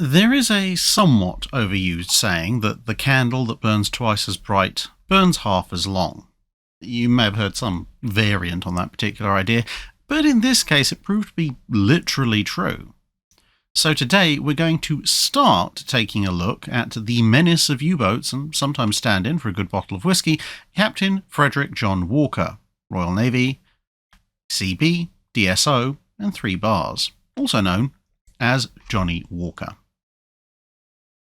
There is a somewhat overused saying that the candle that burns twice as bright burns half as long. You may have heard some variant on that particular idea, but in this case it proved to be literally true. So today we're going to start taking a look at the menace of U-boats and sometimes stand in for a good bottle of whiskey, Captain Frederick John Walker, Royal Navy, CB, DSO, and 3 bars, also known as Johnnie Walker.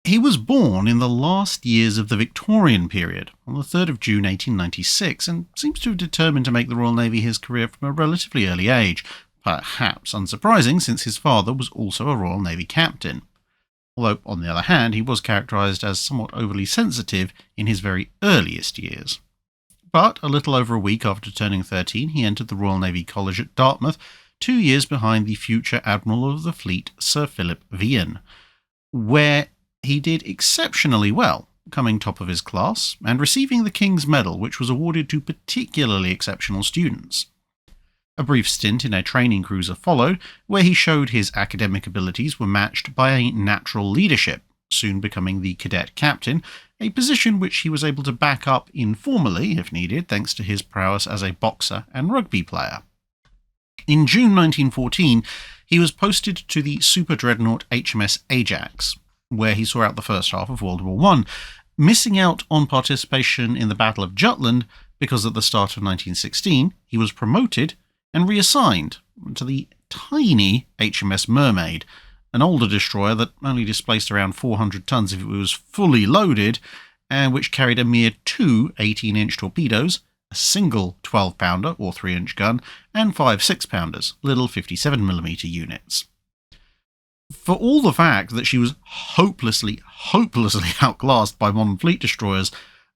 He was born in the last years of the Victorian period, on the 3rd of June 1896, and seems to have determined to make the Royal Navy his career from a relatively early age, perhaps unsurprising since his father was also a Royal Navy captain. Although, on the other hand, he was characterised as somewhat overly sensitive in his very earliest years. But a little over a week after turning 13, he entered the Royal Navy College at Dartmouth, 2 years behind the future Admiral of the Fleet, Sir Philip Vian, where he did exceptionally well, coming top of his class and receiving the King's Medal, which was awarded to particularly exceptional students. A brief stint in a training cruiser followed, where he showed his academic abilities were matched by a natural leadership, soon becoming the cadet captain, a position which he was able to back up informally, if needed, thanks to his prowess as a boxer and rugby player. In June 1914, he was posted to the super dreadnought HMS Ajax, where he saw out the first half of World War I, missing out on participation in the Battle of Jutland because at the start of 1916 he was promoted and reassigned to the tiny HMS Mermaid, an older destroyer that only displaced around 400 tons if it was fully loaded, and which carried a mere 2 18-inch torpedoes, a single 12-pounder or 3-inch gun, and 5 6-pounders, little 57mm units. For all the fact that she was hopelessly outclassed by modern fleet destroyers,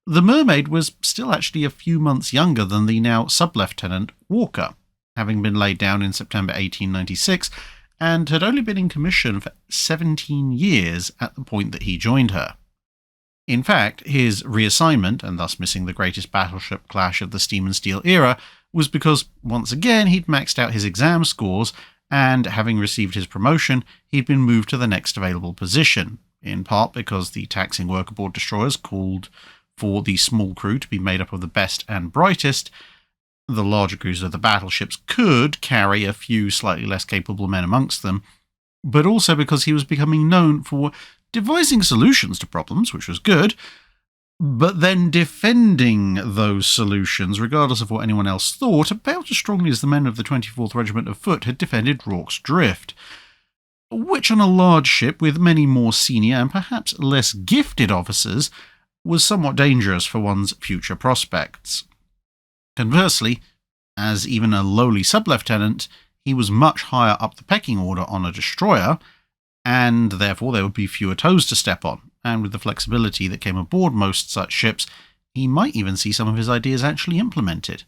the Mermaid was still actually a few months younger than the now Sub-Lieutenant Walker, having been laid down in September 1896, and had only been in commission for 17 years at the point that he joined her. In fact, his reassignment, and thus missing the greatest battleship clash of the steam and steel era, was because, once again, he'd maxed out his exam scores, and, having received his promotion, he'd been moved to the next available position, in part because the taxing work aboard destroyers called for the small crew to be made up of the best and brightest. The larger crews of the battleships could carry a few slightly less capable men amongst them, but also because he was becoming known for devising solutions to problems, which was good, but then defending those solutions, regardless of what anyone else thought, about as strongly as the men of the 24th Regiment of Foot had defended Rorke's Drift, which on a large ship with many more senior and perhaps less gifted officers was somewhat dangerous for one's future prospects. Conversely, as even a lowly sub-lieutenant, he was much higher up the pecking order on a destroyer, and therefore there would be fewer toes to step on, and with the flexibility that came aboard most such ships, he might even see some of his ideas actually implemented.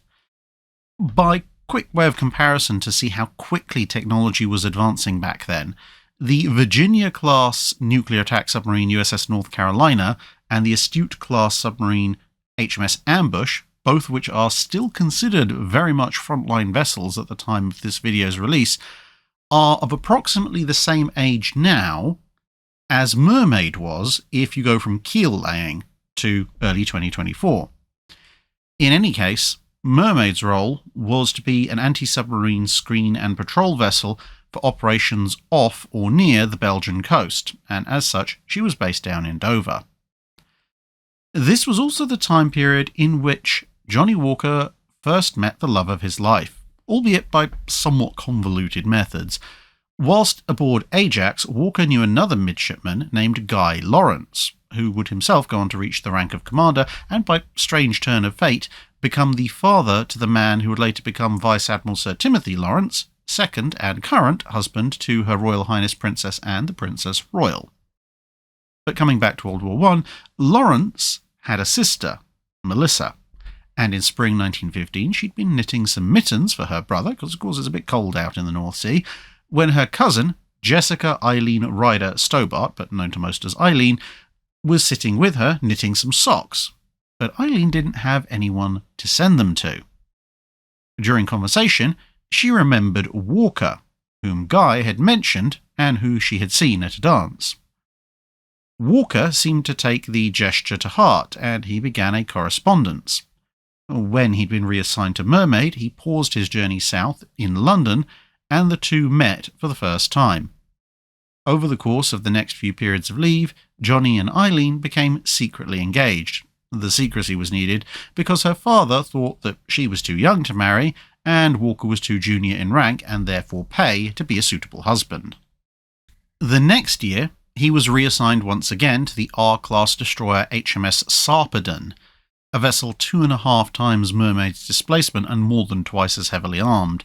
By quick way of comparison to see how quickly technology was advancing back then, the Virginia-class nuclear attack submarine USS North Carolina and the Astute-class submarine HMS Ambush, both which are still considered very much frontline vessels at the time of this video's release, are of approximately the same age now as Mermaid was if you go from keel laying to early 2024. In any case, Mermaid's role was to be an anti-submarine screen and patrol vessel for operations off or near the Belgian coast, and as such she was based down in Dover. This was also the time period in which Johnnie Walker first met the love of his life, albeit by somewhat convoluted methods. Whilst aboard Ajax, Walker knew another midshipman named Guy Lawrence, who would himself go on to reach the rank of commander and, by strange turn of fate, become the father to the man who would later become Vice Admiral Sir Timothy Lawrence, second and current husband to Her Royal Highness Princess Anne the Princess Royal. But coming back to World War I, Lawrence had a sister, Melissa, and in spring 1915 she'd been knitting some mittens for her brother, because of course it's a bit cold out in the North Sea, when her cousin, Jessica Eileen Ryder Stobart, but known to most as Eileen, was sitting with her knitting some socks, but Eileen didn't have anyone to send them to. During conversation, she remembered Walker, whom Guy had mentioned and who she had seen at a dance. Walker seemed to take the gesture to heart, and he began a correspondence. When he'd been reassigned to Mermaid, he paused his journey south in London, and the two met for the first time. Over the course of the next few periods of leave, Johnnie and Eileen became secretly engaged. The secrecy was needed because her father thought that she was too young to marry, and Walker was too junior in rank and therefore pay to be a suitable husband. The next year, he was reassigned once again to the R-class destroyer HMS Sarpedon, a vessel 2.5 times Mermaid's displacement and more than twice as heavily armed.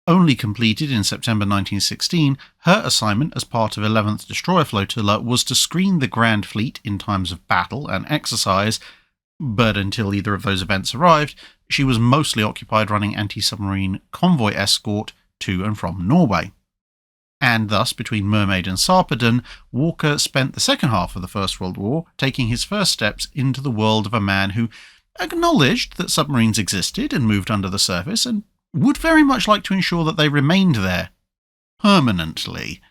Only completed in September 1916, her assignment as part of 11th Destroyer Flotilla was to screen the Grand Fleet in times of battle and exercise, but until either of those events arrived, she was mostly occupied running anti-submarine convoy escort to and from Norway. And thus, between Mermaid and Sarpedon, Walker spent the second half of the First World War taking his first steps into the world of a man who acknowledged that submarines existed and moved under the surface, and would very much like to ensure that they remained there permanently.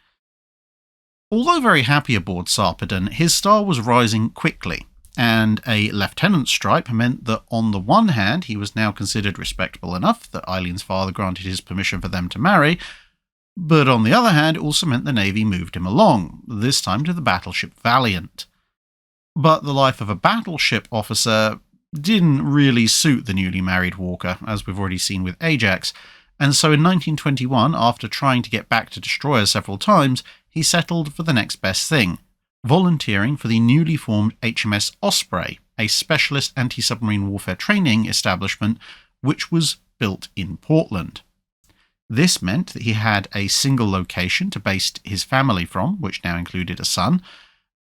Although very happy aboard Sarpedon, his star was rising quickly, and a lieutenant stripe meant that on the one hand he was now considered respectable enough that Eileen's father granted his permission for them to marry, but on the other hand it also meant the Navy moved him along, this time to the battleship Valiant. But the life of a battleship officer didn't really suit the newly married Walker, as we've already seen with Ajax, and so in 1921, after trying to get back to destroyers several times, he settled for the next best thing, volunteering for the newly formed HMS Osprey, a specialist anti-submarine warfare training establishment which was built in Portland. This meant that he had a single location to base his family from, which now included a son,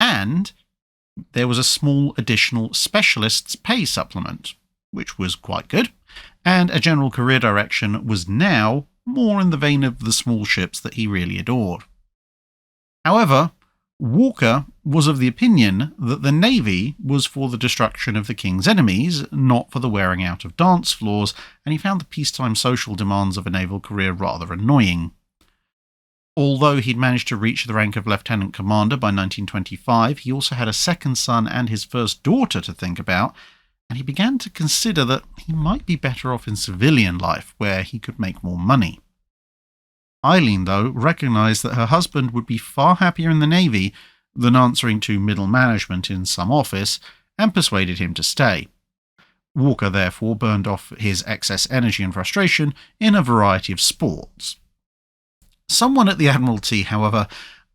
and there was a small additional specialist's pay supplement, which was quite good, and a general career direction was now more in the vein of the small ships that he really adored. However, Walker was of the opinion that the Navy was for the destruction of the King's enemies, not for the wearing out of dance floors, and he found the peacetime social demands of a naval career rather annoying. Although he'd managed to reach the rank of lieutenant commander by 1925, he also had a second son and his first daughter to think about, and he began to consider that he might be better off in civilian life, where he could make more money. Eileen, though, recognised that her husband would be far happier in the Navy than answering to middle management in some office, and persuaded him to stay. Walker therefore burned off his excess energy and frustration in a variety of sports. Someone at the Admiralty, however,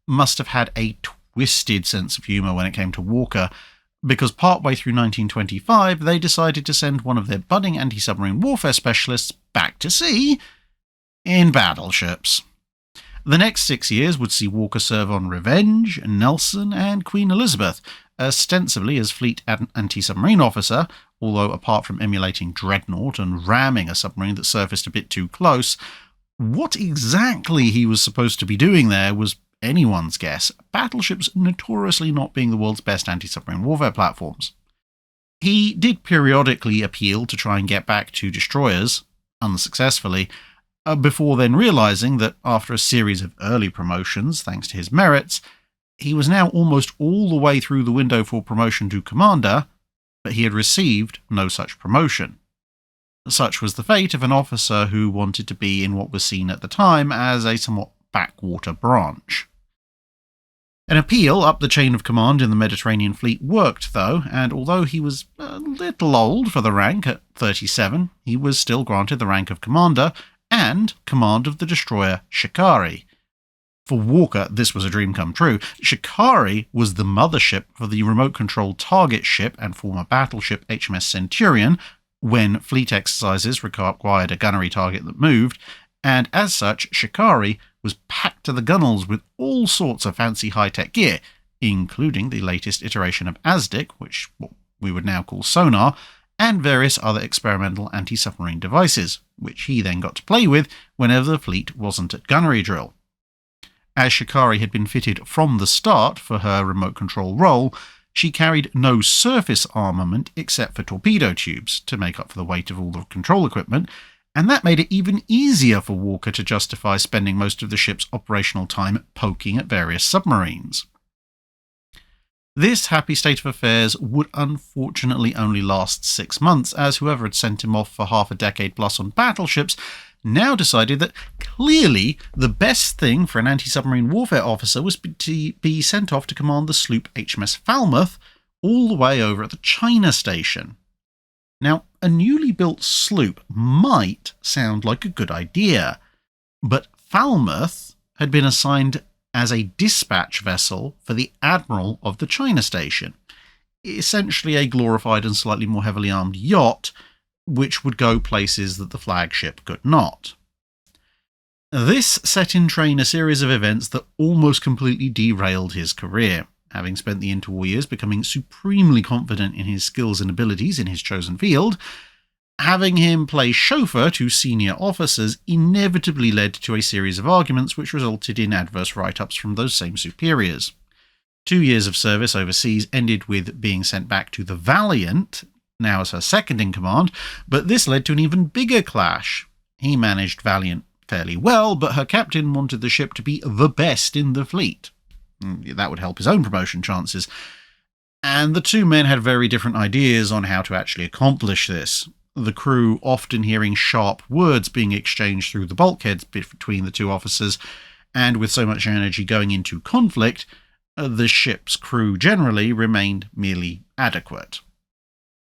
must have had a twisted sense of humour when it came to Walker, because partway through 1925 they decided to send one of their budding anti-submarine warfare specialists back to sea in battleships. The next 6 years would see Walker serve on Revenge, Nelson, and Queen Elizabeth, ostensibly as fleet anti-submarine officer, although apart from emulating Dreadnought and ramming a submarine that surfaced a bit too close, what exactly he was supposed to be doing there was anyone's guess, battleships notoriously not being the world's best anti-submarine warfare platforms. He did periodically appeal to try and get back to destroyers, unsuccessfully, before then realising that after a series of early promotions, thanks to his merits, he was now almost all the way through the window for promotion to commander, but he had received no such promotion. Such was the fate of an officer who wanted to be in what was seen at the time as a somewhat backwater branch. An appeal up the chain of command in the Mediterranean Fleet worked, though, and although he was a little old for the rank at 37, he was still granted the rank of commander and command of the destroyer Shikari. For Walker, this was a dream come true. Shikari was the mothership for the remote-controlled target ship and former battleship HMS Centurion, when fleet exercises required a gunnery target that moved, and as such, Shikari was packed to the gunnels with all sorts of fancy high-tech gear, including the latest iteration of ASDIC, which we would now call sonar, and various other experimental anti-submarine devices, which he then got to play with whenever the fleet wasn't at gunnery drill. As Shikari had been fitted from the start for her remote control role, she carried no surface armament except for torpedo tubes to make up for the weight of all the control equipment, and that made it even easier for Walker to justify spending most of the ship's operational time poking at various submarines. This happy state of affairs would unfortunately only last 6 months, as whoever had sent him off for half a decade plus on battleships now decided that clearly the best thing for an anti-submarine warfare officer was to be sent off to command the sloop HMS Falmouth all the way over at the China station. Now, a newly built sloop might sound like a good idea, but Falmouth had been assigned as a dispatch vessel for the admiral of the China station, essentially a glorified and slightly more heavily armed yacht, which would go places that the flagship could not. This set in train a series of events that almost completely derailed his career. Having spent the interwar years becoming supremely confident in his skills and abilities in his chosen field, having him play chauffeur to senior officers inevitably led to a series of arguments which resulted in adverse write-ups from those same superiors. 2 years of service overseas ended with being sent back to the Valiant, now as her second in command, but this led to an even bigger clash. He managed Valiant fairly well, but her captain wanted the ship to be the best in the fleet. That would help his own promotion chances. And the two men had very different ideas on how to actually accomplish this. The crew often hearing sharp words being exchanged through the bulkheads between the two officers, and with so much energy going into conflict, the ship's crew generally remained merely adequate.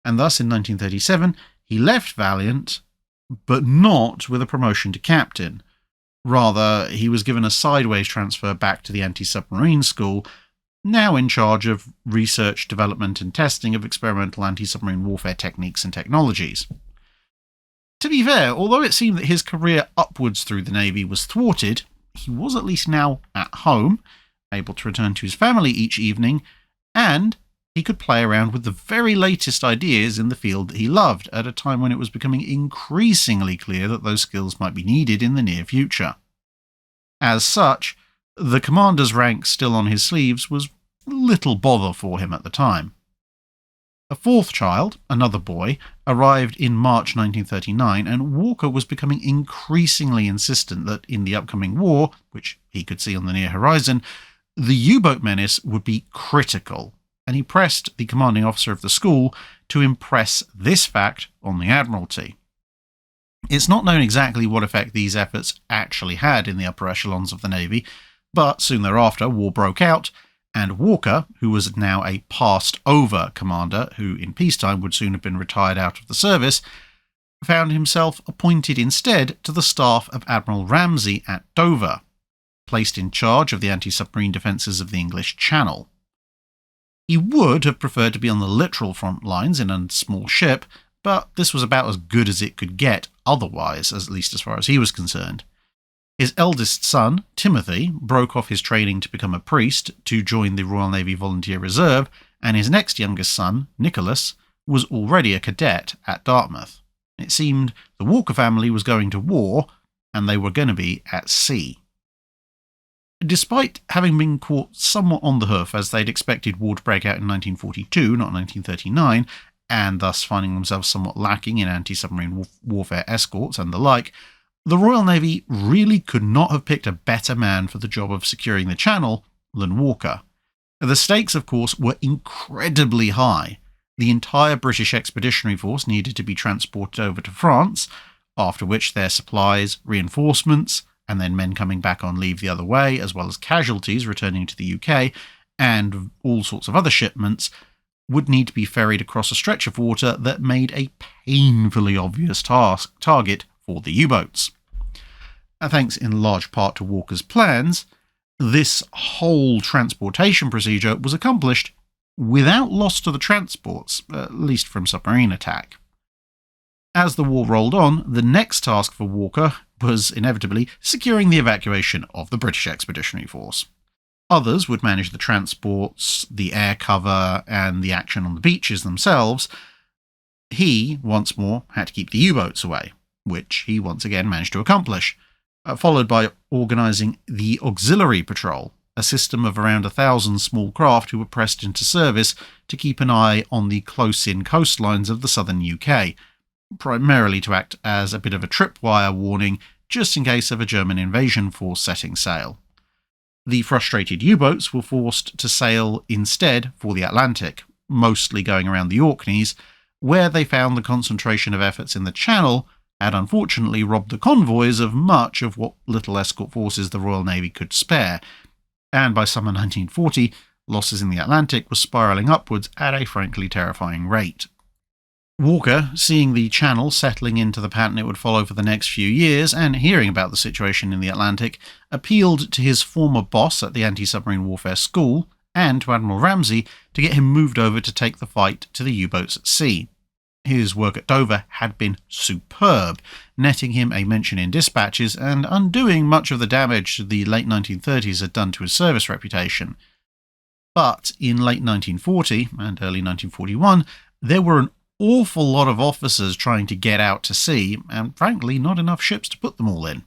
And thus in 1937 he left Valiant, but not with a promotion to captain. Rather, he was given a sideways transfer back to the anti-submarine school, now in charge of research, development and testing of experimental anti-submarine warfare techniques and technologies. To be fair, although it seemed that his career upwards through the Navy was thwarted, he was at least now at home, able to return to his family each evening, and he could play around with the very latest ideas in the field that he loved at a time when it was becoming increasingly clear that those skills might be needed in the near future. As such, the commander's rank still on his sleeves was little bother for him at the time. A fourth child, another boy, arrived in March 1939, and Walker was becoming increasingly insistent that in the upcoming war, which he could see on the near horizon, the U-boat menace would be critical, and he pressed the commanding officer of the school to impress this fact on the Admiralty. It's not known exactly what effect these efforts actually had in the upper echelons of the Navy, but soon thereafter war broke out, and Walker, who was now a passed-over commander who in peacetime would soon have been retired out of the service, found himself appointed instead to the staff of Admiral Ramsay at Dover, placed in charge of the anti-submarine defences of the English Channel. He would have preferred to be on the literal front lines in a small ship, but this was about as good as it could get otherwise, at least as far as he was concerned. His eldest son, Timothy, broke off his training to become a priest to join the Royal Navy Volunteer Reserve, and his next youngest son, Nicholas, was already a cadet at Dartmouth. It seemed the Walker family was going to war, and they were going to be at sea. Despite having been caught somewhat on the hoof as they'd expected war to break out in 1942, not 1939, and thus finding themselves somewhat lacking in anti-submarine warfare escorts and the like, the Royal Navy really could not have picked a better man for the job of securing the Channel than Walker. The stakes, of course, were incredibly high. The entire British Expeditionary Force needed to be transported over to France, after which their supplies, reinforcements, and then men coming back on leave the other way, as well as casualties returning to the UK, and all sorts of other shipments, would need to be ferried across a stretch of water that made a painfully obvious target for the U-boats. Thanks in large part to Walker's plans, this whole transportation procedure was accomplished without loss to the transports, at least from submarine attack. As the war rolled on, the next task for Walker was inevitably securing the evacuation of the British Expeditionary Force. Others would manage the transports, the air cover, and the action on the beaches themselves. He, once more, had to keep the U-boats away, which he once again managed to accomplish, followed by organising the Auxiliary Patrol, a system of around 1,000 small craft who were pressed into service to keep an eye on the close-in coastlines of the southern UK, primarily to act as a bit of a tripwire warning just in case of a German invasion force setting sail. The frustrated U-boats were forced to sail instead for the Atlantic, mostly going around the Orkneys, where they found the concentration of efforts in the Channel had unfortunately robbed the convoys of much of what little escort forces the Royal Navy could spare, and by summer 1940, losses in the Atlantic were spiralling upwards at a frankly terrifying rate. Walker, seeing the Channel settling into the pattern it would follow for the next few years, and hearing about the situation in the Atlantic, appealed to his former boss at the Anti-Submarine Warfare School, and to Admiral Ramsay, to get him moved over to take the fight to the U-boats at sea. His work at Dover had been superb, netting him a mention in dispatches and undoing much of the damage the late 1930s had done to his service reputation. But in late 1940 and early 1941, there were an awful lot of officers trying to get out to sea, and frankly not enough ships to put them all in.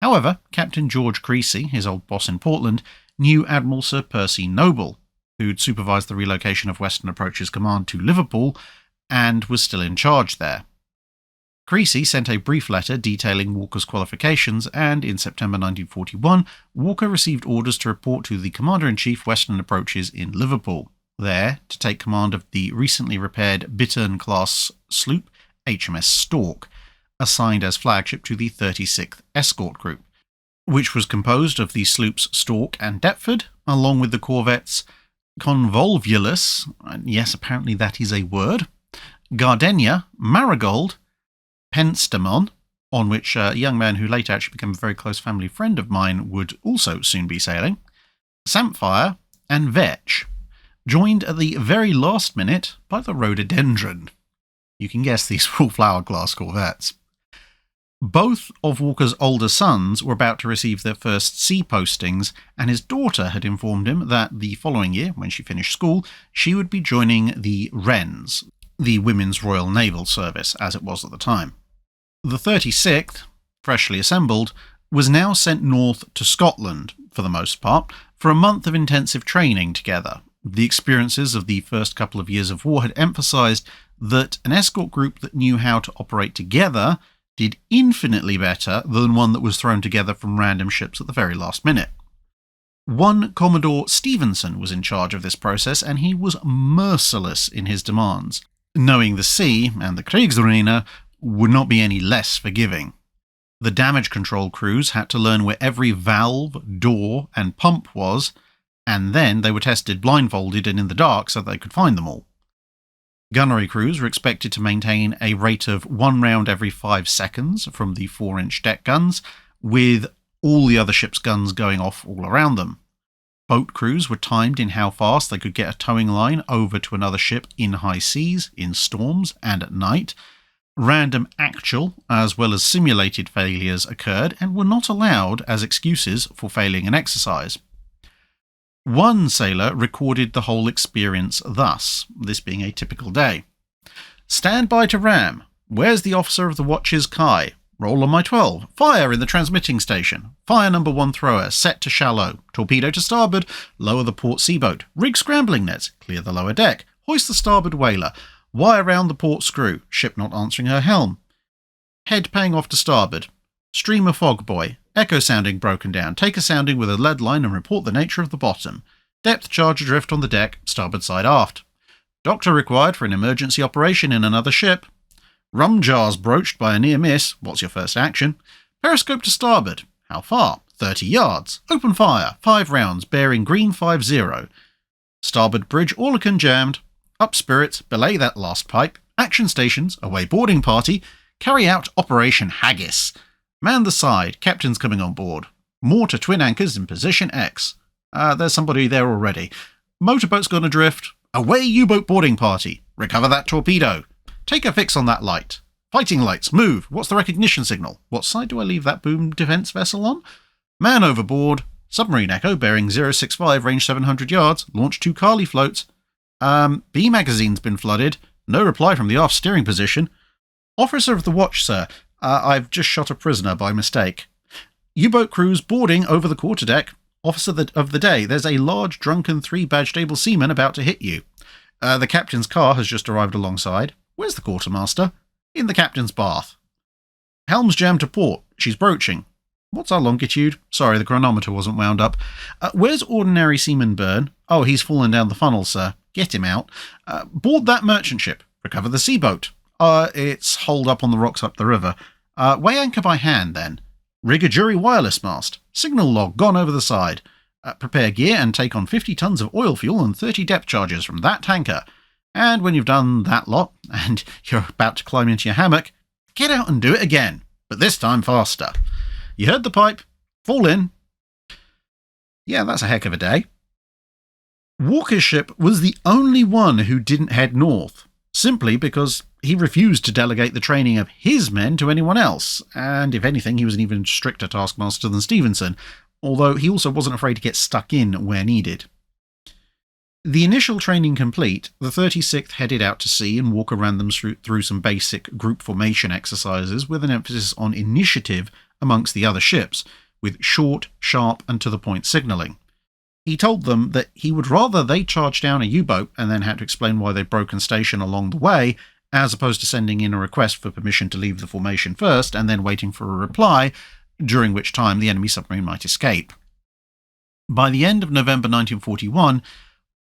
However, Captain George Creasy, his old boss in Portland, knew Admiral Sir Percy Noble, who'd supervised the relocation of Western Approach's command to Liverpool, and was still in charge there. Creasy sent a brief letter detailing Walker's qualifications, and in September 1941, Walker received orders to report to the Commander-in-Chief Western Approaches in Liverpool, there to take command of the recently repaired Bittern-class sloop HMS Stork, assigned as flagship to the 36th Escort Group, which was composed of the sloops Stork and Deptford, along with the corvettes Convolvulus, and yes, apparently that is a word, Gardenia, Marigold, Penstemon, on which a young man who later actually became a very close family friend of mine would also soon be sailing, Samphire, and Vetch, joined at the very last minute by the Rhododendron. You can guess these were all flower-class corvettes. Both of Walker's older sons were about to receive their first sea postings, and his daughter had informed him that the following year, when she finished school, she would be joining the Wrens, the Women's Royal Naval Service, as it was at the time. The 36th, freshly assembled, was now sent north to Scotland, for the most part, for a month of intensive training together. The experiences of the first couple of years of war had emphasised that an escort group that knew how to operate together did infinitely better than one that was thrown together from random ships at the very last minute. One Commodore Stevenson was in charge of this process, and he was merciless in his demands, knowing the sea and the Kriegsmarine would not be any less forgiving. The damage control crews had to learn where every valve, door, and pump was, and then they were tested blindfolded and in the dark so they could find them all. Gunnery crews were expected to maintain a rate of 1 round every 5 seconds from the 4-inch deck guns, with all the other ship's guns going off all around them. Boat crews were timed in how fast they could get a towing line over to another ship in high seas, in storms, and at night. Random actual as well as simulated failures occurred and were not allowed as excuses for failing an exercise. One sailor recorded the whole experience thus, this being a typical day. "Stand by to ram. Where's the officer of the watch's Kai? Roll on my 12. Fire in the transmitting station. Fire number 1 thrower, set to shallow. Torpedo to starboard. Lower the port seaboat. Rig scrambling nets. Clear the lower deck. Hoist the starboard whaler. Wire round the port screw. Ship not answering her helm. Head paying off to starboard. Streamer fog buoy. Echo sounding broken down. Take a sounding with a lead line and report the nature of the bottom. Depth charge adrift on the deck, starboard side aft. Doctor required for an emergency operation in another ship. Rum jars broached by a near miss. What's your first action? Periscope to starboard. How far? 30 yards. Open fire. 5 rounds, bearing green 50. Starboard bridge Orlican jammed. Up spirits, belay that last pipe. Action stations, away boarding party. Carry out Operation Haggis. Man the side, captain's coming on board. More to twin anchors in position X. There's somebody there already. Motorboat's gone adrift. Away U-boat boarding party. Recover that torpedo. Take a fix on that light. Fighting lights, move. What's the recognition signal? What side do I leave that boom defence vessel on? Man overboard. Submarine Echo bearing 065, range 700 yards. Launch 2 Carly floats. B magazine's been flooded. No reply from the aft steering position. Officer of the watch, sir. I've just shot a prisoner by mistake. U-boat crews boarding over the quarterdeck. Officer of the day, there's a large drunken 3-badged able seaman about to hit you. The captain's car has just arrived alongside. Where's the quartermaster? In the captain's bath. Helm's jammed to port. She's broaching. What's our longitude? Sorry, the chronometer wasn't wound up. Where's ordinary seaman Byrne? Oh, he's fallen down the funnel, sir. Get him out. Board that merchant ship. Recover the seaboat. It's holed up on the rocks up the river. Weigh anchor by hand, then. Rig a jury wireless mast. Signal log gone over the side. Prepare gear and take on 50 tons of oil fuel and 30 depth charges from that tanker. And when you've done that lot, and you're about to climb into your hammock, get out and do it again, but this time faster. You heard the pipe. Fall in. Yeah, that's a heck of a day. Walker's ship was the only one who didn't head north, simply because he refused to delegate the training of his men to anyone else, and if anything, he was an even stricter taskmaster than Stevenson, although he also wasn't afraid to get stuck in where needed. The initial training complete, the 36th headed out to sea and Walker ran them through some basic group formation exercises with an emphasis on initiative amongst the other ships, with short, sharp and to-the-point signalling. He told them that he would rather they charge down a U-boat and then had to explain why they'd broken station along the way, as opposed to sending in a request for permission to leave the formation first and then waiting for a reply, during which time the enemy submarine might escape. By the end of November 1941,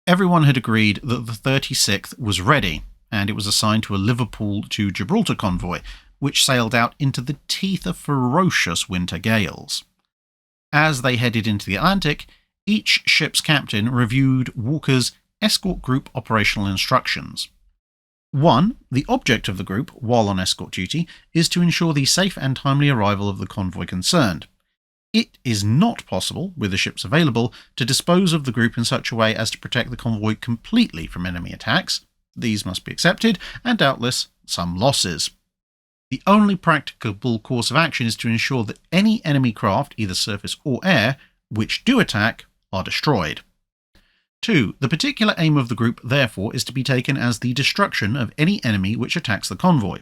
everyone had agreed that the 36th was ready, and it was assigned to a Liverpool to Gibraltar convoy, which sailed out into the teeth of ferocious winter gales. As they headed into the Atlantic, each ship's captain reviewed Walker's escort group operational instructions. 1. The object of the group, while on escort duty, is to ensure the safe and timely arrival of the convoy concerned. It is not possible, with the ships available, to dispose of the group in such a way as to protect the convoy completely from enemy attacks. These must be accepted, and doubtless some losses. The only practicable course of action is to ensure that any enemy craft, either surface or air, which do attack, are destroyed. 2. The particular aim of the group, therefore, is to be taken as the destruction of any enemy which attacks the convoy.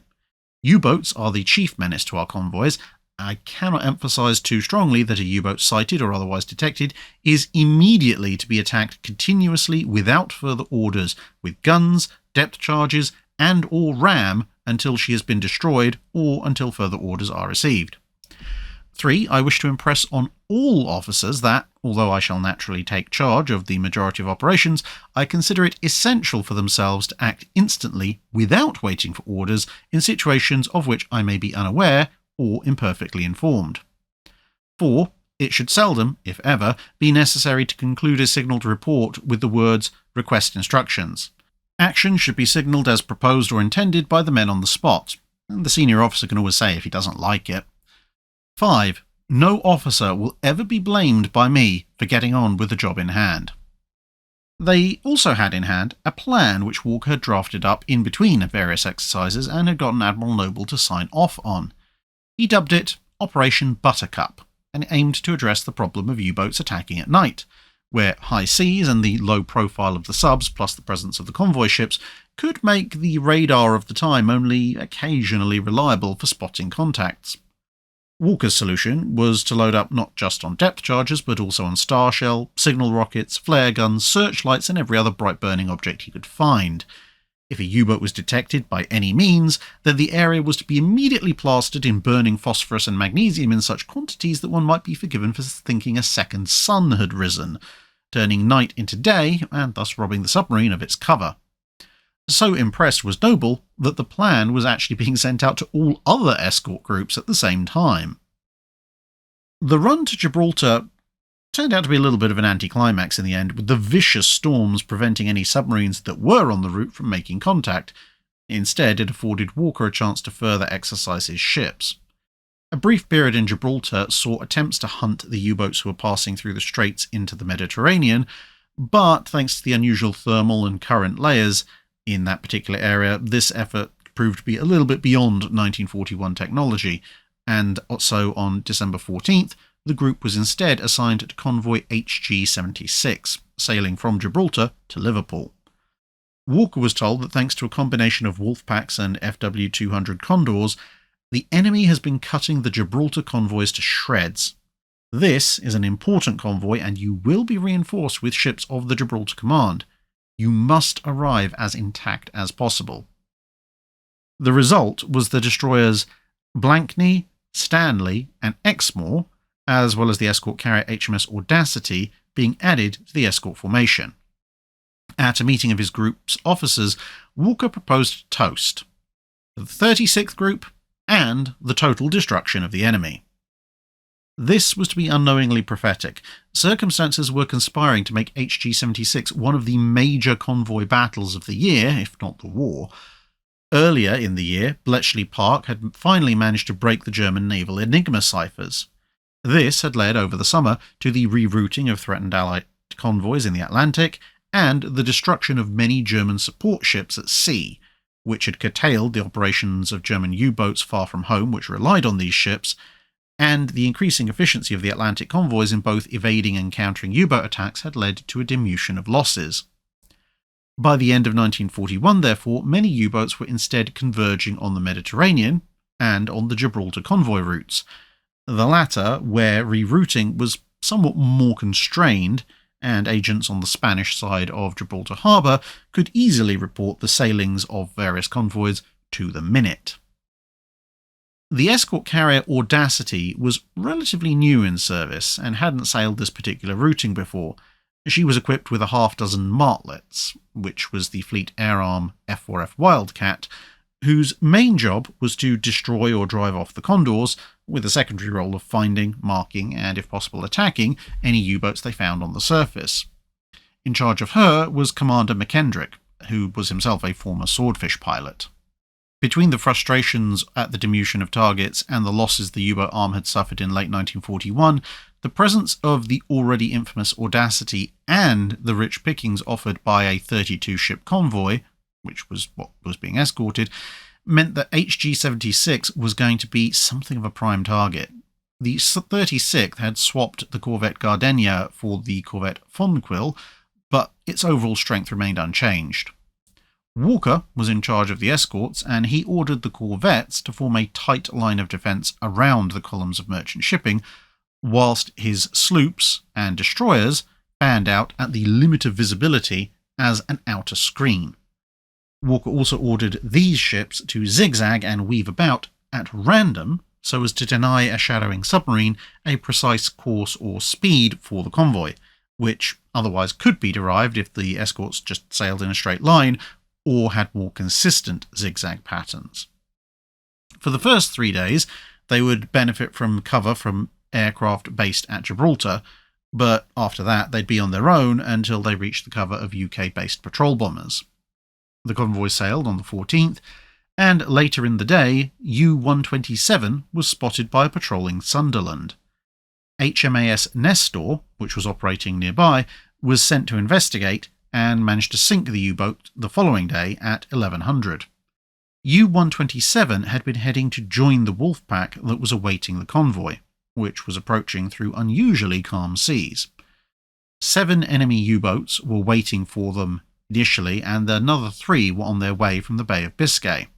U-boats are the chief menace to our convoys. I cannot emphasize too strongly that a U-boat sighted or otherwise detected is immediately to be attacked continuously without further orders, with guns, depth charges, and or ram until she has been destroyed or until further orders are received. 3. I wish to impress on all officers that, although I shall naturally take charge of the majority of operations, I consider it essential for themselves to act instantly without waiting for orders in situations of which I may be unaware or imperfectly informed. 4. It should seldom, if ever, be necessary to conclude a signalled report with the words "request instructions." Action should be signalled as proposed or intended by the men on the spot, and the senior officer can always say if he doesn't like it. 5. No officer will ever be blamed by me for getting on with the job in hand. They also had in hand a plan which Walker had drafted up in between various exercises and had gotten Admiral Noble to sign off on. He dubbed it Operation Buttercup, and aimed to address the problem of U-boats attacking at night, where high seas and the low profile of the subs, plus the presence of the convoy ships, could make the radar of the time only occasionally reliable for spotting contacts. Walker's solution was to load up not just on depth charges, but also on star shell, signal rockets, flare guns, searchlights, and every other bright burning object he could find. If a U-boat was detected by any means, then the area was to be immediately plastered in burning phosphorus and magnesium in such quantities that one might be forgiven for thinking a second sun had risen, turning night into day, and thus robbing the submarine of its cover. So impressed was Noble that the plan was actually being sent out to all other escort groups at the same time. The run to Gibraltar turned out to be a little bit of an anticlimax in the end, with the vicious storms preventing any submarines that were on the route from making contact. Instead, it afforded Walker a chance to further exercise his ships. A brief period in Gibraltar saw attempts to hunt the U-boats who were passing through the straits into the Mediterranean, but thanks to the unusual thermal and current layers in that particular area, this effort proved to be a little bit beyond 1941 technology, and so on December 14th, the group was instead assigned to convoy HG-76, sailing from Gibraltar to Liverpool. Walker was told that thanks to a combination of Wolfpacks and FW-200 Condors, the enemy has been cutting the Gibraltar convoys to shreds. This is an important convoy, and you will be reinforced with ships of the Gibraltar Command. You must arrive as intact as possible. The result was the destroyers Blankney, Stanley, and Exmoor, as well as the escort carrier HMS Audacity being added to the escort formation. At a meeting of his group's officers, Walker proposed a toast for the 36th Group and the total destruction of the enemy. This was to be unknowingly prophetic. Circumstances were conspiring to make HG-76 one of the major convoy battles of the year, if not the war. Earlier in the year, Bletchley Park had finally managed to break the German naval Enigma ciphers. This had led over the summer to the rerouting of threatened Allied convoys in the Atlantic and the destruction of many German support ships at sea, which had curtailed the operations of German U-boats far from home which relied on these ships, and the increasing efficiency of the Atlantic convoys in both evading and countering U-boat attacks had led to a diminution of losses. By the end of 1941, therefore, many U-boats were instead converging on the Mediterranean and on the Gibraltar convoy routes, the latter where rerouting was somewhat more constrained, and agents on the Spanish side of Gibraltar Harbour could easily report the sailings of various convoys to the minute. The escort carrier Audacity was relatively new in service and hadn't sailed this particular routing before. She was equipped with a half-dozen martlets, which was the Fleet Air Arm F4F Wildcat, whose main job was to destroy or drive off the Condors, with a secondary role of finding, marking, and if possible attacking any U-boats they found on the surface. In charge of her was Commander McKendrick, who was himself a former Swordfish pilot. Between the frustrations at the diminution of targets and the losses the U-boat arm had suffered in late 1941, the presence of the already infamous Audacity and the rich pickings offered by a 32-ship convoy, which was what was being escorted, meant that HG-76 was going to be something of a prime target. The 36th had swapped the corvette Gardenia for the corvette Fonquille, but its overall strength remained unchanged. Walker was in charge of the escorts, and he ordered the corvettes to form a tight line of defence around the columns of merchant shipping, whilst his sloops and destroyers fanned out at the limit of visibility as an outer screen. Walker also ordered these ships to zigzag and weave about at random so as to deny a shadowing submarine a precise course or speed for the convoy, which otherwise could be derived if the escorts just sailed in a straight line or had more consistent zigzag patterns. For the first 3 days, they would benefit from cover from aircraft based at Gibraltar, but after that they'd be on their own until they reached the cover of UK-based patrol bombers. The convoy sailed on the 14th, and later in the day, U-127 was spotted by a patrolling Sunderland. HMAS Nestor, which was operating nearby, was sent to investigate and managed to sink the U-boat the following day at 1100. U-127 had been heading to join the wolf pack that was awaiting the convoy, which was approaching through unusually calm seas. 7 enemy U-boats were waiting for them initially, and another 3 were on their way from the Bay of Biscay.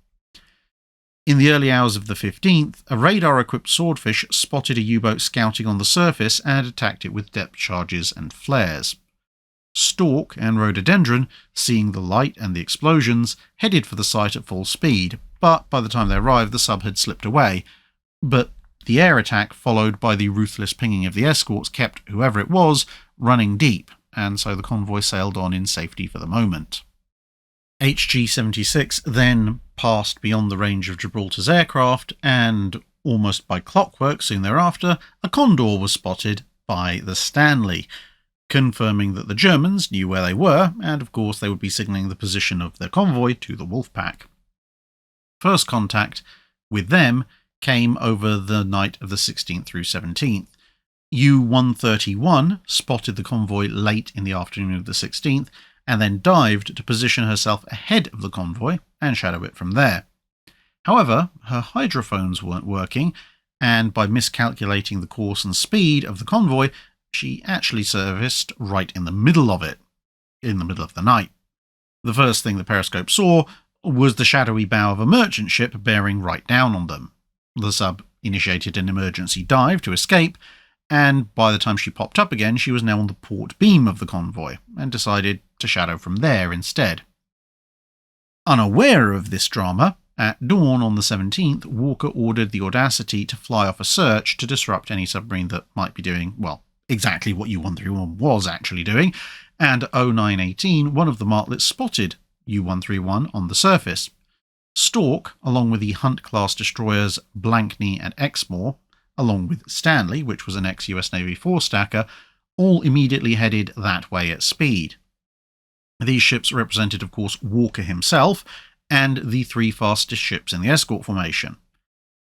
In the early hours of the 15th, a radar-equipped Swordfish spotted a U-boat scouting on the surface and attacked it with depth charges and flares. Stork and Rhododendron, seeing the light and the explosions, headed for the site at full speed, but by the time they arrived the sub had slipped away. But the air attack, followed by the ruthless pinging of the escorts, kept whoever it was running deep, and so the convoy sailed on in safety for the moment. HG-76 then passed beyond the range of Gibraltar's aircraft, and almost by clockwork soon thereafter, a Condor was spotted by the Stanley, confirming that the Germans knew where they were, and of course they would be signalling the position of their convoy to the Wolfpack. First contact with them came over the night of the 16th through 17th. U-131 spotted the convoy late in the afternoon of the 16th, and then dived to position herself ahead of the convoy and shadow it from there. However, her hydrophones weren't working, and by miscalculating the course and speed of the convoy, she actually serviced right in the middle of it, in the middle of the night. The first thing the periscope saw was the shadowy bow of a merchant ship bearing right down on them. The sub initiated an emergency dive to escape, and by the time she popped up again, she was now on the port beam of the convoy, and decided to shadow from there instead. Unaware of this drama, At dawn on the 17th, Walker ordered the Audacity to fly off a search to disrupt any submarine that might be doing, well, exactly what U-131 was actually doing, and at 09:18, one of the Martlets spotted U-131 on the surface. Stork, along with the Hunt-class destroyers Blankney and Exmoor, along with Stanley, which was an ex-US Navy four-stacker, all immediately headed that way at speed. These ships represented, of course, Walker himself and the three fastest ships in the escort formation.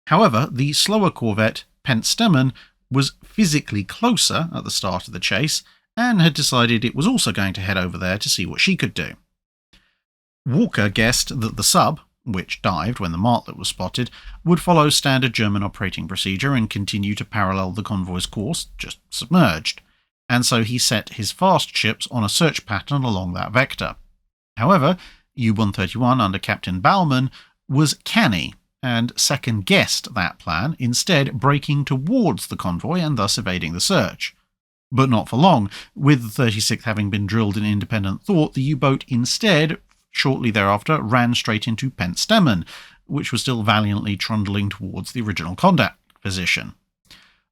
However, the slower corvette Pentstemon was physically closer at the start of the chase and had decided it was also going to head over there to see what she could do. Walker guessed that the sub, which dived when the Martlet was spotted, would follow standard German operating procedure and continue to parallel the convoy's course, just submerged, and so he set his fast ships on a search pattern along that vector. However, U-131 under Captain Baumann was canny and second-guessed that plan, instead braking towards the convoy and thus evading the search. But not for long. With the 36th having been drilled in independent thought, the U-boat instead, shortly thereafter, ran straight into Pentstemon, which was still valiantly trundling towards the original contact position.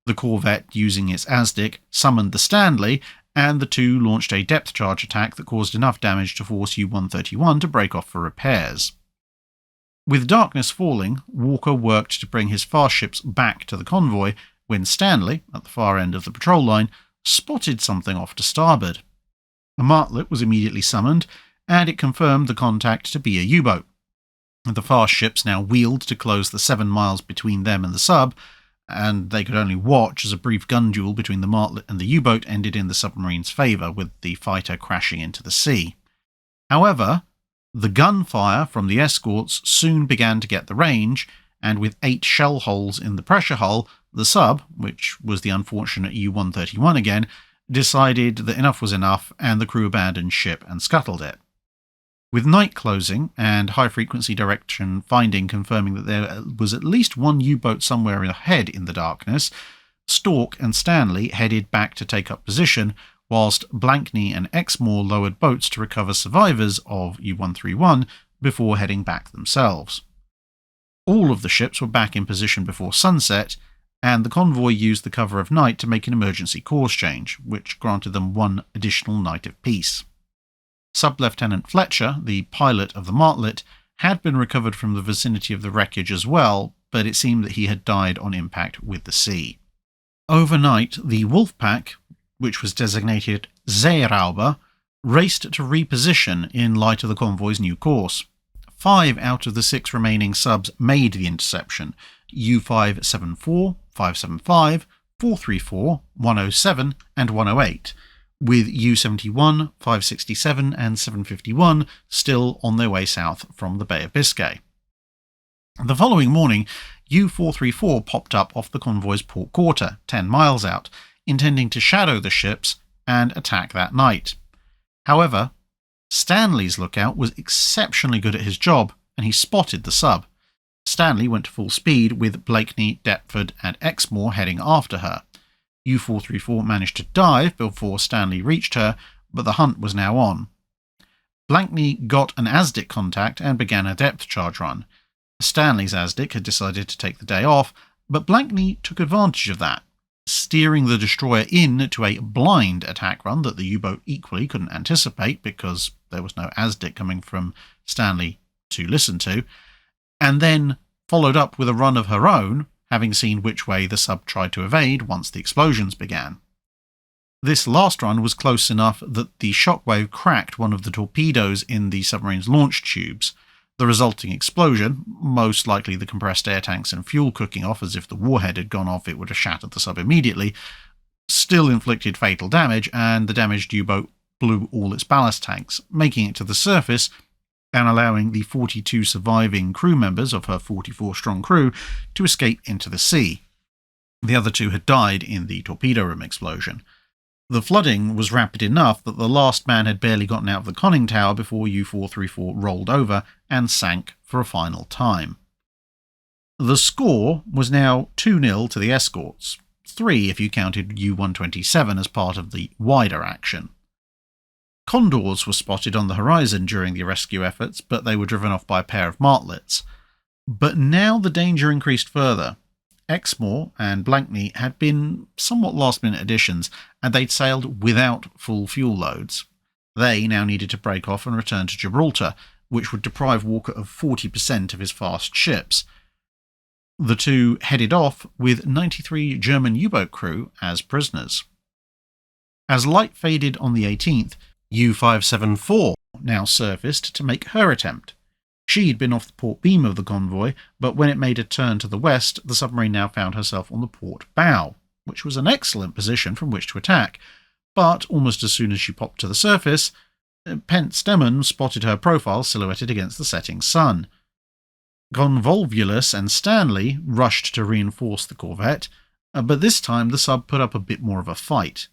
The corvette, using its ASDIC, summoned the Stanley, and the two launched a depth charge attack that caused enough damage to force U-131 to break off for repairs. With darkness falling, Walker worked to bring his fast ships back to the convoy when Stanley, at the far end of the patrol line, spotted something off to starboard. A Martlet was immediately summoned, and it confirmed the contact to be a U-boat. The fast ships now wheeled to close the 7 miles between them and the sub, and they could only watch as a brief gun duel between the Martlet and the U-boat ended in the submarine's favour, with the fighter crashing into the sea. However, the gunfire from the escorts soon began to get the range, and with 8 shell holes in the pressure hull, the sub, which was the unfortunate U-131 again, decided that enough was enough, and the crew abandoned ship and scuttled it. With night closing and high-frequency direction finding confirming that there was at least one U-boat somewhere ahead in the darkness, Stork and Stanley headed back to take up position, whilst Blankney and Exmoor lowered boats to recover survivors of U-131 before heading back themselves. All of the ships were back in position before sunset, and the convoy used the cover of night to make an emergency course change, which granted them 1 additional night of peace. Sub-Lieutenant Fletcher, the pilot of the Martlet, had been recovered from the vicinity of the wreckage as well, but it seemed that he had died on impact with the sea. Overnight, the Wolfpack, which was designated Seerauber, raced to reposition in light of the convoy's new course. 5 out of the 6 remaining subs made the interception: U-574, 575, 434, 107, and 108, with U-71, 567, and 751 still on their way south from the Bay of Biscay. The following morning, U-434 popped up off the convoy's port quarter, 10 miles out, intending to shadow the ships and attack that night. However, Stanley's lookout was exceptionally good at his job, and he spotted the sub. Stanley went to full speed, with Blakeney, Deptford, and Exmoor heading after her. U-434 managed to dive before Stanley reached her, but the hunt was now on. Blakeney got an ASDIC contact and began a depth charge run. Stanley's ASDIC had decided to take the day off, but Blakeney took advantage of that, steering the destroyer in to a blind attack run that the U-boat equally couldn't anticipate because there was no ASDIC coming from Stanley to listen to, and then followed up with a run of her own, having seen which way the sub tried to evade once the explosions began. This last run was close enough that the shockwave cracked one of the torpedoes in the submarine's launch tubes. The resulting explosion, most likely the compressed air tanks and fuel cooking off as if the warhead had gone off it would have shattered the sub immediately, still inflicted fatal damage, and the damaged U-boat blew all its ballast tanks, making it to the surface and allowing the 42 surviving crew members of her 44-strong crew to escape into the sea. The other 2 had died in the torpedo room explosion. The flooding was rapid enough that the last man had barely gotten out of the conning tower before U-434 rolled over and sank for a final time. The score was now 2-0 to the escorts, 3 if you counted U-127 as part of the wider action. Condors were spotted on the horizon during the rescue efforts, but they were driven off by a pair of Martlets. But now the danger increased further. Exmoor and Blankney had been somewhat last-minute additions, and they'd sailed without full fuel loads. They now needed to break off and return to Gibraltar, which would deprive Walker of 40% of his fast ships. The two headed off with 93 German U-boat crew as prisoners. As light faded on the 18th, U-574 now surfaced to make her attempt. She'd been off the port beam of the convoy, but when it made a turn to the west, the submarine now found herself on the port bow, which was an excellent position from which to attack. But almost as soon as she popped to the surface, Pence Demon spotted her profile silhouetted against the setting sun. Convolvulus and Stanley rushed to reinforce the corvette, but this time the sub put up a bit more of a fight.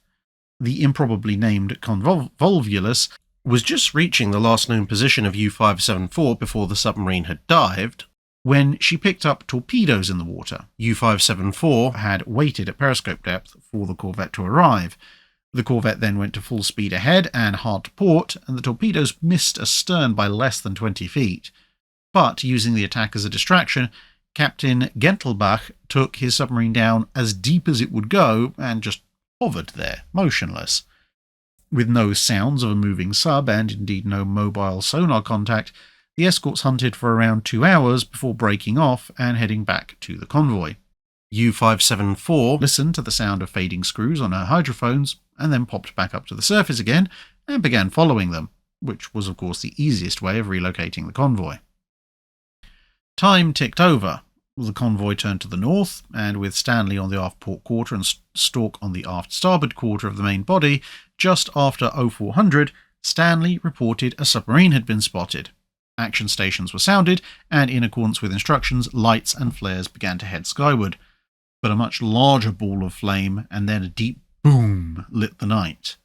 The improbably named Convolvulus was just reaching the last known position of U-574 before the submarine had dived, when she picked up torpedoes in the water. U-574 had waited at periscope depth for the corvette to arrive. The corvette then went to full speed ahead and hard to port, and the torpedoes missed astern by less than 20 feet. But, using the attack as a distraction, Captain Gentelbach took his submarine down as deep as it would go and just hovered there, motionless. With no sounds of a moving sub, and indeed no mobile sonar contact, the escorts hunted for around 2 hours before breaking off and heading back to the convoy. U-574 listened to the sound of fading screws on her hydrophones, and then popped back up to the surface again and began following them, which was of course the easiest way of relocating the convoy. Time ticked over. The convoy turned to the north, and with Stanley on the aft port quarter and Stork on the aft starboard quarter of the main body, just after 0400, Stanley reported a submarine had been spotted. Action stations were sounded, and in accordance with instructions, lights and flares began to head skyward. But a much larger ball of flame and then a deep boom lit the night.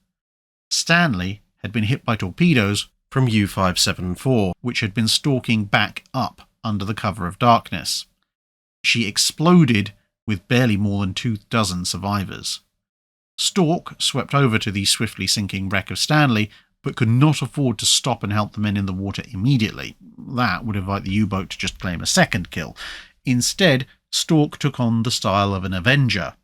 Stanley had been hit by torpedoes from U-574, which had been stalking back up under the cover of darkness. She exploded with barely more than 24 survivors. Stork swept over to the swiftly sinking wreck of Stanley, but could not afford to stop and help the men in the water immediately. That would invite the U-boat to just claim a second kill. Instead, Stork took on the style of an Avenger.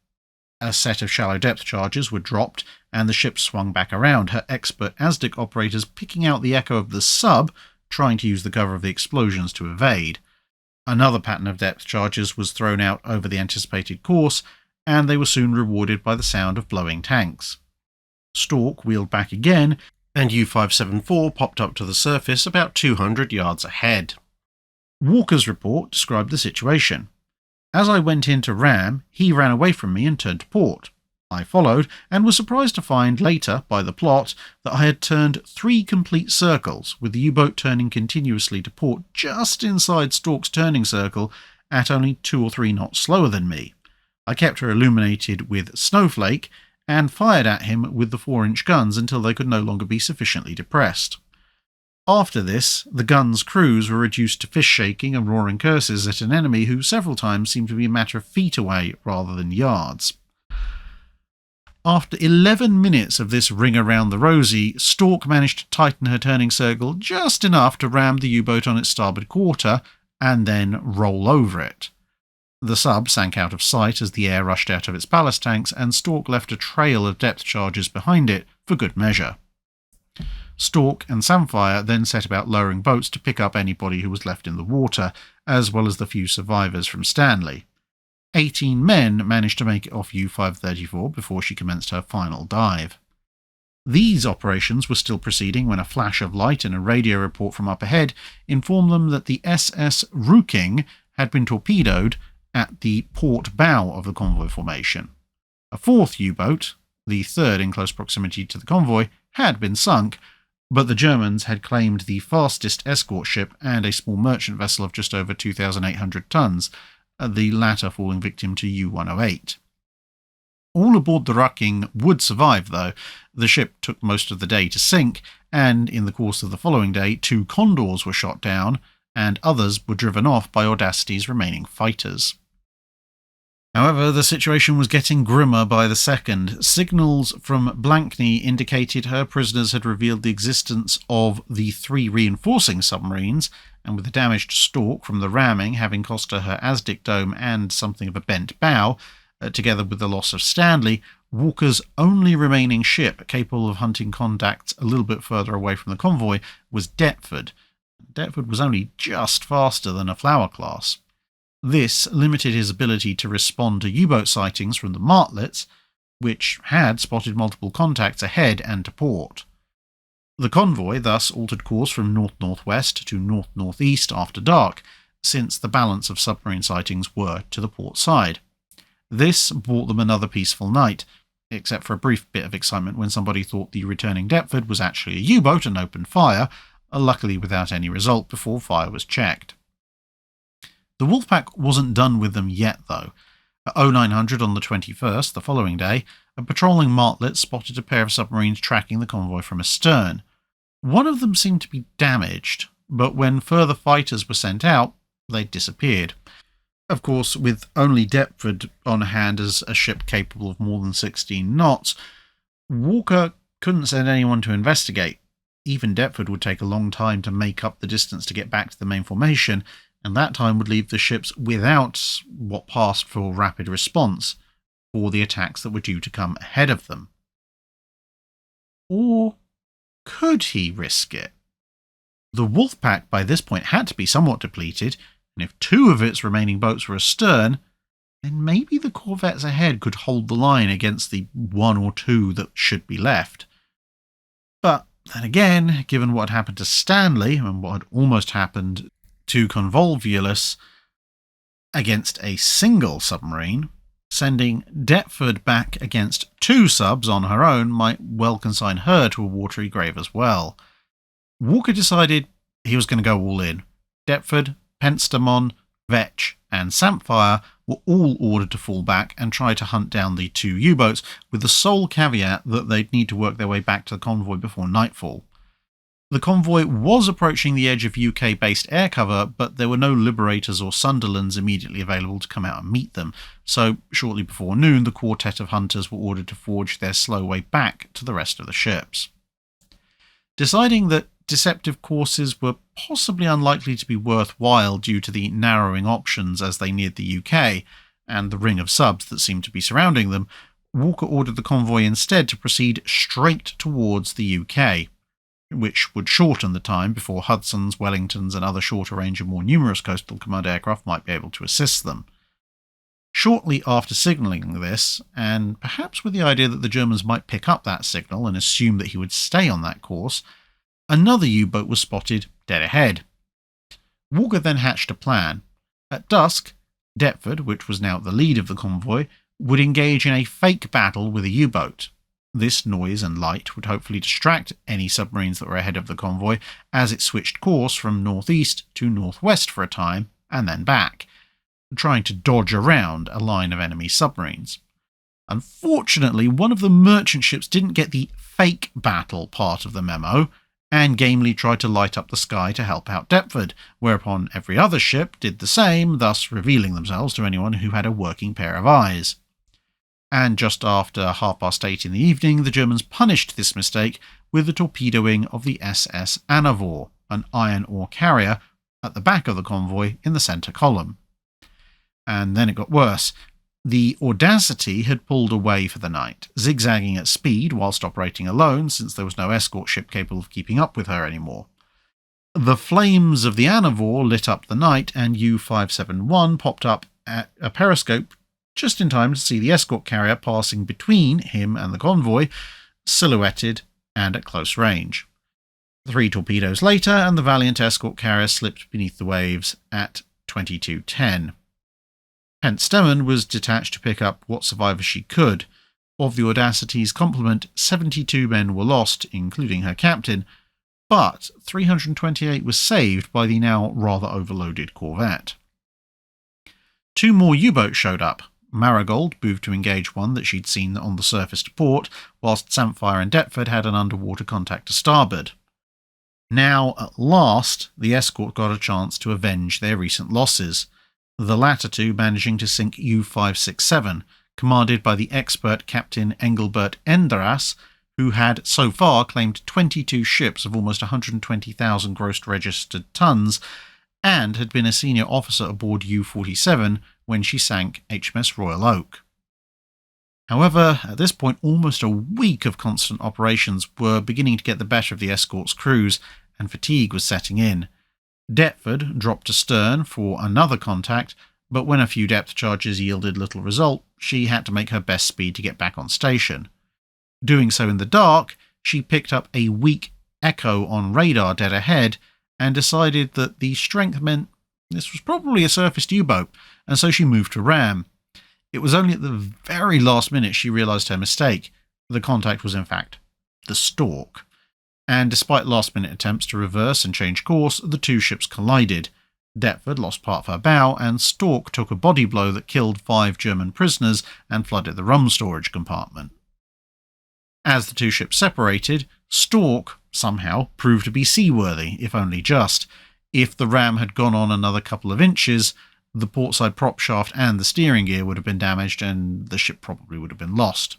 A set of shallow depth charges were dropped, and the ship swung back around, her expert ASDIC operators picking out the echo of the sub, trying to use the cover of the explosions to evade. Another pattern of depth charges was thrown out over the anticipated course, and they were soon rewarded by the sound of blowing tanks. Stork wheeled back again, and U-574 popped up to the surface about 200 yards ahead. Walker's report described the situation. As I went in to ram, he ran away from me and turned to port. I followed, and was surprised to find later, by the plot, that I had turned 3 complete circles, with the U-boat turning continuously to port just inside Stork's turning circle at only 2 or 3 knots slower than me. I kept her illuminated with Snowflake, and fired at him with the 4-inch guns until they could no longer be sufficiently depressed. After this, the guns' crews were reduced to fist-shaking and roaring curses at an enemy who several times seemed to be a matter of feet away rather than yards. After 11 minutes of this ring around the rosy, Stork managed to tighten her turning circle just enough to ram the U-boat on its starboard quarter, and then roll over it. The sub sank out of sight as the air rushed out of its ballast tanks, and Stork left a trail of depth charges behind it for good measure. Stork and Samphire then set about lowering boats to pick up anybody who was left in the water, as well as the few survivors from Stanley. 18 men managed to make it off U-534 before she commenced her final dive. These operations were still proceeding when a flash of light and a radio report from up ahead informed them that the SS Rooking had been torpedoed at the port bow of the convoy formation. A 4th U-boat, the 3rd in close proximity to the convoy, had been sunk, but the Germans had claimed the fastest escort ship and a small merchant vessel of just over 2,800 tons, the latter falling victim to U-108. All aboard the Rooking would survive, though. The ship took most of the day to sink, and in the course of the following day 2 Condors were shot down, and others were driven off by Audacity's remaining fighters. However, the situation was getting grimmer by the second. Signals from Blankney indicated her prisoners had revealed the existence of the 3 reinforcing submarines, and with the damaged stalk from the ramming having cost her Azdic dome and something of a bent bow, together with the loss of Stanley, Walker's only remaining ship capable of hunting contacts a little bit further away from the convoy was Deptford. Deptford was only just faster than a Flower class. This limited his ability to respond to U-boat sightings from the Martlets, which had spotted multiple contacts ahead and to port. The convoy thus altered course from north-northwest to north-northeast after dark, since the balance of submarine sightings were to the port side. This brought them another peaceful night, except for a brief bit of excitement when somebody thought the returning Deptford was actually a U-boat and opened fire, luckily without any result before fire was checked. The Wolfpack wasn't done with them yet, though. At 0900 on the 21st, the following day, a patrolling Martlet spotted a pair of submarines tracking the convoy from astern. One of them seemed to be damaged, but when further fighters were sent out, they disappeared. Of course, with only Deptford on hand as a ship capable of more than 16 knots, Walker couldn't send anyone to investigate. Even Deptford would take a long time to make up the distance to get back to the main formation, and that time would leave the ships without what passed for rapid response for the attacks that were due to come ahead of them. Or could he risk it? The Wolfpack by this point had to be somewhat depleted, and if two of its remaining boats were astern, then maybe the corvettes ahead could hold the line against the one or two that should be left. But then again, given what had happened to Stanley and what had almost happened to Convolvulus against a single submarine, sending Deptford back against two subs on her own might well consign her to a watery grave as well. Walker decided he was going to go all in. Deptford, Penstemon, Vetch, and Samphire were all ordered to fall back and try to hunt down the two U-boats, with the sole caveat that they'd need to work their way back to the convoy before nightfall. The convoy was approaching the edge of UK-based air cover, but there were no Liberators or Sunderlands immediately available to come out and meet them, so shortly before noon the quartet of hunters were ordered to forge their slow way back to the rest of the ships. Deciding that deceptive courses were possibly unlikely to be worthwhile due to the narrowing options as they neared the UK, and the ring of subs that seemed to be surrounding them, Walker ordered the convoy instead to proceed straight towards the UK, which would shorten the time before Hudsons, Wellingtons and other shorter range and more numerous coastal command aircraft might be able to assist them. Shortly after signalling this, and perhaps with the idea that the Germans might pick up that signal and assume that he would stay on that course, another U-boat was spotted dead ahead. Walker then hatched a plan. At dusk, Deptford, which was now at the lead of the convoy, would engage in a fake battle with a U-boat. This noise and light would hopefully distract any submarines that were ahead of the convoy as it switched course from northeast to northwest for a time and then back, trying to dodge around a line of enemy submarines. Unfortunately, one of the merchant ships didn't get the fake battle part of the memo and gamely tried to light up the sky to help out Deptford, whereupon every other ship did the same, thus revealing themselves to anyone who had a working pair of eyes. And just after 8:30 in the evening, the Germans punished this mistake with the torpedoing of the SS Anavor, an iron ore carrier, at the back of the convoy in the centre column. And then it got worse. The Audacity had pulled away for the night, zigzagging at speed whilst operating alone, since there was no escort ship capable of keeping up with her anymore. The flames of the Anavor lit up the night, and U-571 popped up at a periscope just in time to see the escort carrier passing between him and the convoy, silhouetted and at close range. 3 torpedoes later, and the valiant escort carrier slipped beneath the waves at 22:10. Penstemon was detached to pick up what survivors she could. Of the Audacity's complement, 72 men were lost, including her captain, but 328 was saved by the now rather overloaded corvette. 2 more U-boats showed up. Marigold moved to engage one that she'd seen on the surface to port, whilst Samphire and Deptford had an underwater contact to starboard. Now, at last, the escort got a chance to avenge their recent losses, the latter 2 managing to sink U-567, commanded by the expert Captain Engelbert Endras, who had so far claimed 22 ships of almost 120,000 gross registered tons, and had been a senior officer aboard U-47 when she sank HMS Royal Oak. However, at this point, almost a week of constant operations were beginning to get the better of the escort's crews, and fatigue was setting in. Deptford dropped astern for another contact, but when a few depth charges yielded little result, she had to make her best speed to get back on station. Doing so in the dark, she picked up a weak echo on radar dead ahead and decided that the strength meant this was probably a surfaced U-boat, and so she moved to ram. It was only at the very last minute she realised her mistake. The contact was in fact the Stork. And despite last-minute attempts to reverse and change course, the two ships collided. Deptford lost part of her bow, and Stork took a body blow that killed 5 German prisoners and flooded the rum storage compartment. As the two ships separated, Stork somehow proved to be seaworthy, if only just. If the ram had gone on another couple of inches, the portside prop shaft and the steering gear would have been damaged, and the ship probably would have been lost.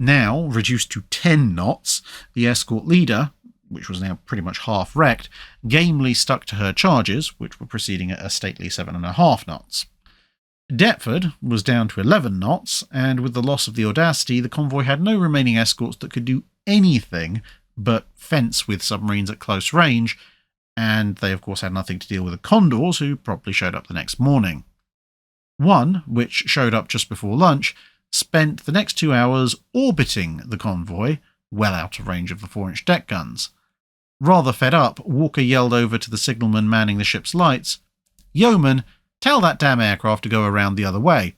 Now, reduced to 10 knots, the escort leader, which was now pretty much half-wrecked, gamely stuck to her charges, which were proceeding at a stately 7.5 knots. Deptford was down to 11 knots, and with the loss of the Audacity, the convoy had no remaining escorts that could do anything but fence with submarines at close range, and they of course had nothing to deal with the Condors, who probably showed up the next morning. One, which showed up just before lunch, spent the next 2 hours orbiting the convoy, well out of range of the 4-inch deck guns. Rather fed up, Walker yelled over to the signalman manning the ship's lights, "Yeoman, tell that damn aircraft to go around the other way."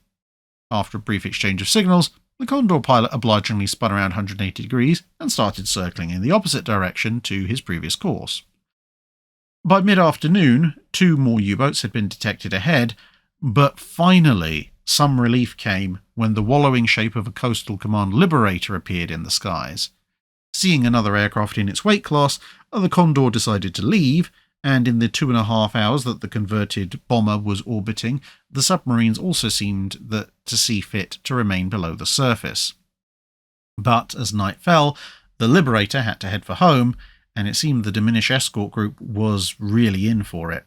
After a brief exchange of signals, the Condor pilot obligingly spun around 180 degrees and started circling in the opposite direction to his previous course. By mid-afternoon, 2 more U-boats had been detected ahead, but finally some relief came when the wallowing shape of a Coastal Command Liberator appeared in the skies. Seeing another aircraft in its weight class, the Condor decided to leave, and in the 2.5 hours that the converted bomber was orbiting, the submarines also seemed to see fit to remain below the surface. But as night fell, the Liberator had to head for home, and it seemed the diminished escort group was really in for it.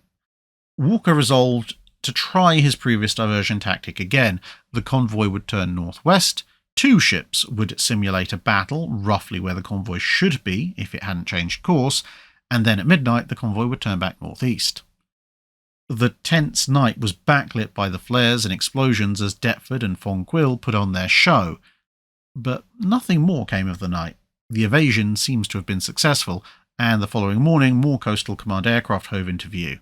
Walker resolved to try his previous diversion tactic again. The convoy would turn northwest, 2 ships would simulate a battle roughly where the convoy should be if it hadn't changed course, and then at midnight the convoy would turn back northeast. The tense night was backlit by the flares and explosions as Deptford and Fonquille put on their show. But nothing more came of the night. The evasion seems to have been successful, and the following morning more Coastal Command aircraft hove into view.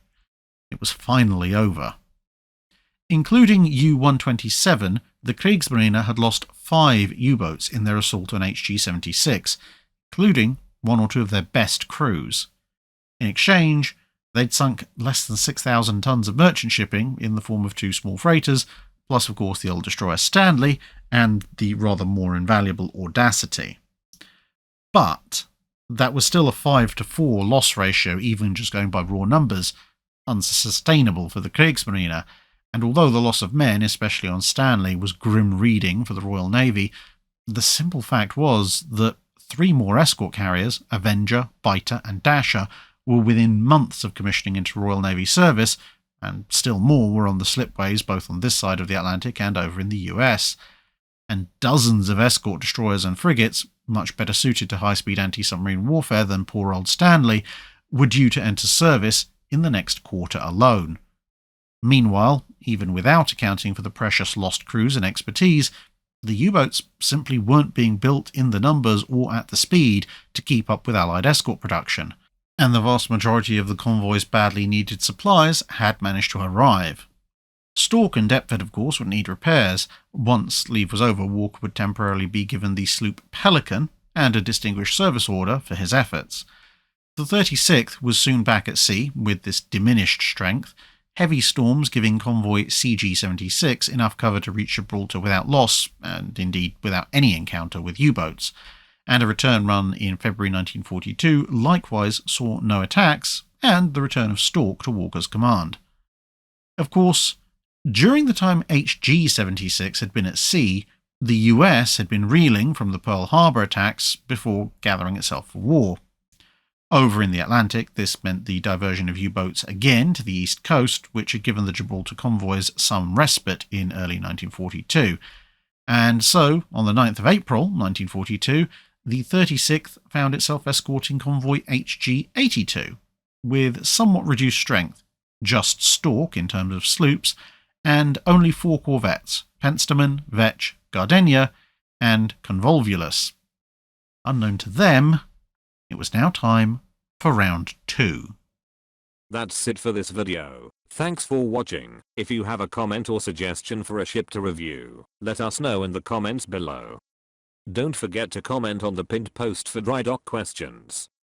It was finally over. Including U-127, the Kriegsmarine had lost 5 U-boats in their assault on HG-76, including 1 or 2 of their best crews. In exchange, they'd sunk less than 6,000 tons of merchant shipping in the form of 2 small freighters, plus of course the old destroyer Stanley and the rather more invaluable Audacity. But that was still a 5-to-4 loss ratio, even just going by raw numbers, unsustainable for the Kriegsmarine, and although the loss of men, especially on Stanley, was grim reading for the Royal Navy, the simple fact was that 3 more escort carriers, Avenger, Biter and Dasher, were within months of commissioning into Royal Navy service, and still more were on the slipways both on this side of the Atlantic and over in the US, and dozens of escort destroyers and frigates, much better suited to high-speed anti-submarine warfare than poor old Stanley, were due to enter service in the next quarter alone. Meanwhile, even without accounting for the precious lost crews and expertise, the U-boats simply weren't being built in the numbers or at the speed to keep up with Allied escort production, and the vast majority of the convoy's badly needed supplies had managed to arrive. Stork and Deptford, of course, would need repairs. Once leave was over, Walker would temporarily be given the sloop Pelican and a Distinguished Service Order for his efforts. The 36th was soon back at sea with this diminished strength, heavy storms giving convoy CG-76 enough cover to reach Gibraltar without loss, and indeed without any encounter with U-boats, and a return run in February 1942 likewise saw no attacks, and the return of Stork to Walker's command. Of course, during the time HG-76 had been at sea, the US had been reeling from the Pearl Harbor attacks before gathering itself for war. Over in the Atlantic, this meant the diversion of U-boats again to the east coast, which had given the Gibraltar convoys some respite in early 1942. And so, on the 9th of April 1942, the 36th found itself escorting convoy HG-82, with somewhat reduced strength, just Stork in terms of sloops, and only 4 corvettes, Penstamen, Vetch, Gardenia, and Convolvulus. Unknown to them, it was now time for round 2. That's it for this video. Thanks for watching. If you have a comment or suggestion for a ship to review, let us know in the comments below. Don't forget to comment on the pinned post for dry dock questions.